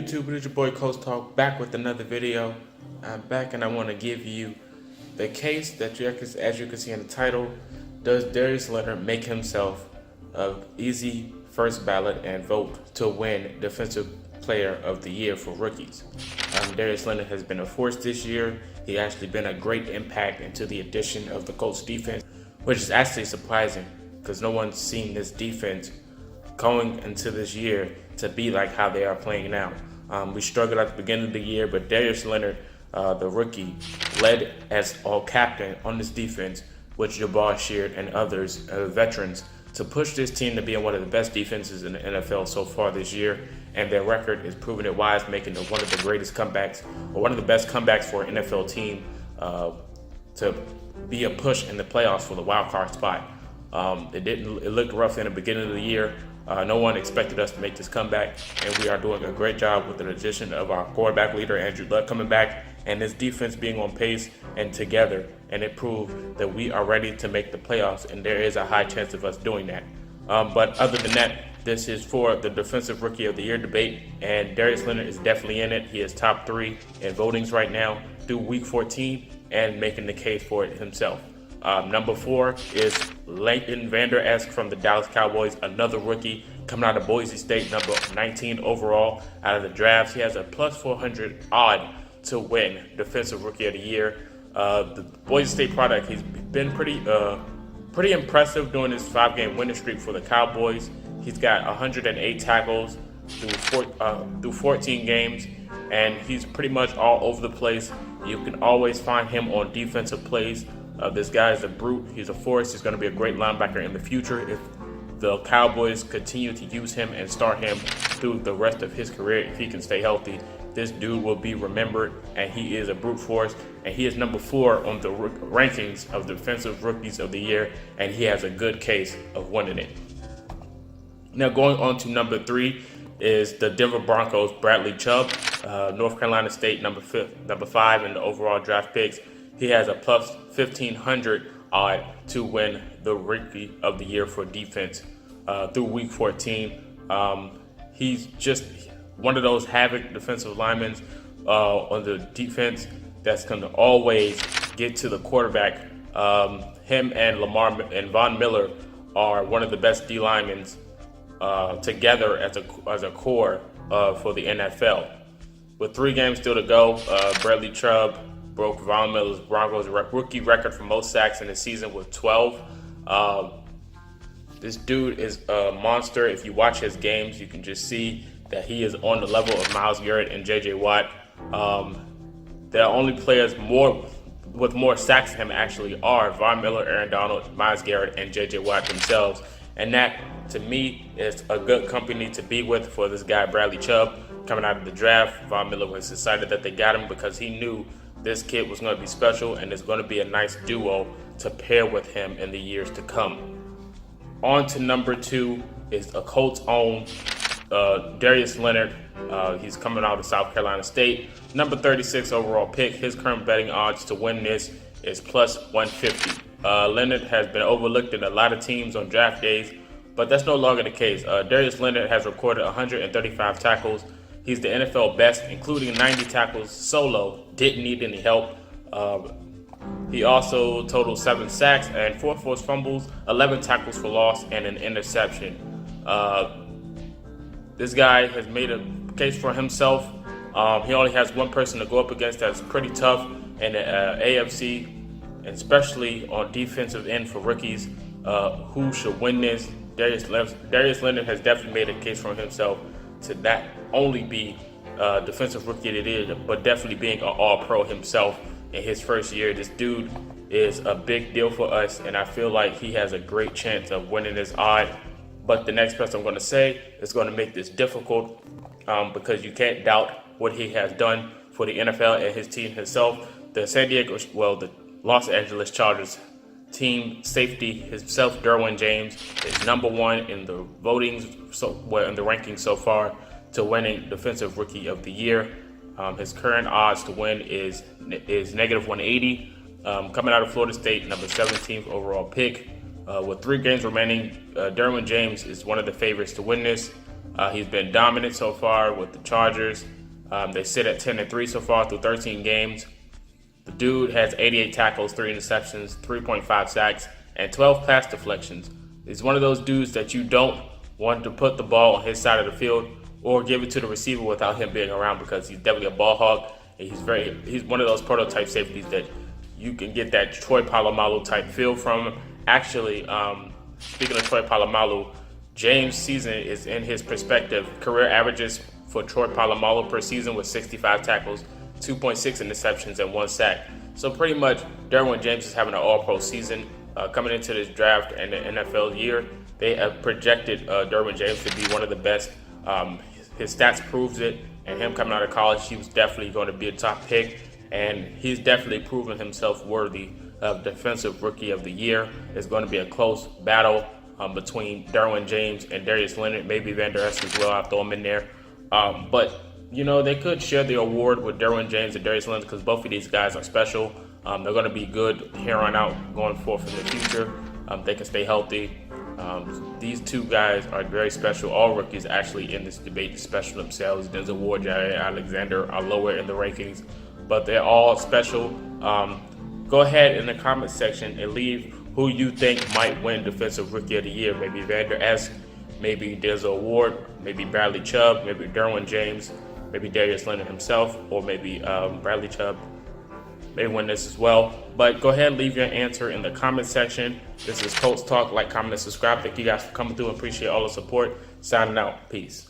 YouTube? It is your boy Coach Talk back with another video. I'm back and I want to give you the case that as you can see in the title, does Darius Leonard make himself an easy first ballot and vote to win Defensive Player of the Year for rookies? Darius Leonard has been a force this year. He actually been a great impact into the addition of the Colts defense, which is actually surprising because no one's seen this defense going into this year to be like how they are playing now. We struggled at the beginning of the year, but Darius Leonard, the rookie, led as all captain on this defense with Jabbar Sheard and others, veterans, to push this team to be in one of the best defenses in the NFL so far this year. And their record is proving it wise, making it one of the greatest comebacks, or one of the best comebacks for an NFL team to be a push in the playoffs for the wild card spot. It looked rough in the beginning of the year. No one expected us to make this comeback, and we are doing a great job with the addition of our quarterback leader, Andrew Luck, coming back, and this defense being on pace and together, and it proved that we are ready to make the playoffs, and there is a high chance of us doing that. But other than that, this is for the Defensive Rookie of the Year debate, and Darius Leonard is definitely in it. He is top 3 in votings right now through Week 14 and making the case for it himself. Number 4 is Leighton Vander Esch from the Dallas Cowboys, another rookie coming out of Boise State, number 19 overall out of the drafts. He has a plus 400 odd to win Defensive Rookie of the Year. The Boise State product, he's been pretty impressive during his 5-game winning streak for the Cowboys. He's got 108 tackles through 14 games, and he's pretty much all over the place. You can always find him on defensive plays. This guy is a brute. He's a force. He's going to be a great linebacker in the future if the Cowboys continue to use him and start him through the rest of his career. If he can stay healthy, this dude will be remembered, and he is a brute force, and he is number 4 on the rankings of Defensive Rookies of the Year, and he has a good case of winning it. Now going on to number 3 is the Denver Broncos, Bradley Chubb, North Carolina State, number 5 in the overall draft picks. He has a plus 1,500 odd to win the Rookie of the Year for defense through Week 14. He's just one of those havoc defensive linemen on the defense that's going to always get to the quarterback. Him and Von Miller are one of the best D linemen together as a core for the NFL. With 3 games still to go, Bradley Chubb broke Von Miller's Broncos rookie record for most sacks in the season with 12. This dude is a monster. If you watch his games, you can just see that he is on the level of Myles Garrett and J.J. Watt. The only players with more sacks than him actually are Von Miller, Aaron Donald, Myles Garrett, and J.J. Watt themselves. And that, to me, is a good company to be with for this guy, Bradley Chubb. Coming out of the draft, Von Miller was excited that they got him because he knew this kid was going to be special, and it's going to be a nice duo to pair with him in the years to come. On to number 2 is a Colts own Darius Leonard. He's coming out of South Carolina State, number 36 overall pick. His current betting odds to win this is plus 150. Leonard has been overlooked in a lot of teams on draft days, but that's no longer the case. Darius Leonard has recorded 135 tackles. He's the NFL best, including 90 tackles solo. Didn't need any help. He also totaled 7 sacks and 4 forced fumbles, 11 tackles for loss, and an interception. This guy has made a case for himself. He only has one person to go up against that's pretty tough in the AFC, and especially on defensive end for rookies. Who should win this? Darius Leonard has definitely made a case for himself to not only be Defensive Rookie of the Year, but definitely being an All-Pro himself in his first year. This dude is a big deal for us, and I feel like he has a great chance of winning this odd. But the next person I'm going to say is going to make this difficult because you can't doubt what he has done for the NFL and his team himself. The Los Angeles Chargers team safety himself, Derwin James, is number 1 in the votings, in the rankings so far to winning Defensive Rookie of the Year. His current odds to win is negative 180. Coming out of Florida State, number 17th overall pick. With 3 games remaining, Derwin James is one of the favorites to win this. He's been dominant so far with the Chargers. They sit at 10-3 so far through 13 games. The dude has 88 tackles, 3 interceptions, 3.5 sacks, and 12 pass deflections. He's one of those dudes that you don't want to put the ball on his side of the field or give it to the receiver without him being around, because he's definitely a ball hog. And he's one of those prototype safeties that you can get that Troy Polamalu type feel from him. Actually, speaking of Troy Polamalu, James' season is in his perspective. Career averages for Troy Polamalu per season was 65 tackles, 2.6 interceptions, and 1 sack. So pretty much, Derwin James is having an all-pro season. Coming into this draft and the NFL year, they have projected Derwin James to be one of the best. His stats proves it, and him coming out of college, he was definitely going to be a top pick, and he's definitely proven himself worthy of Defensive Rookie of the Year. It's going to be a close battle between Derwin James and Darius Leonard, maybe Van Der Esch as well. I'll throw him in there. But, you know, they could share the award with Derwin James and Darius Leonard, because both of these guys are special. They're going to be good here on out going forth in the future. They can stay healthy. These two guys are very special. All rookies actually in this debate special themselves. Denzel Ward, Jair Alexander are lower in the rankings, but they're all special. Go ahead in the comment section and leave who you think might win Defensive Rookie of the Year. Maybe Van Der Esch, maybe Denzel Ward, maybe Bradley Chubb, maybe Derwin James, maybe Darius Leonard himself, or maybe Bradley Chubb may win this as well. But go ahead and leave your answer in the comment section. This is Colts Talk. Like, comment, and subscribe. Thank you guys for coming through. Appreciate all the support. Signing out. Peace.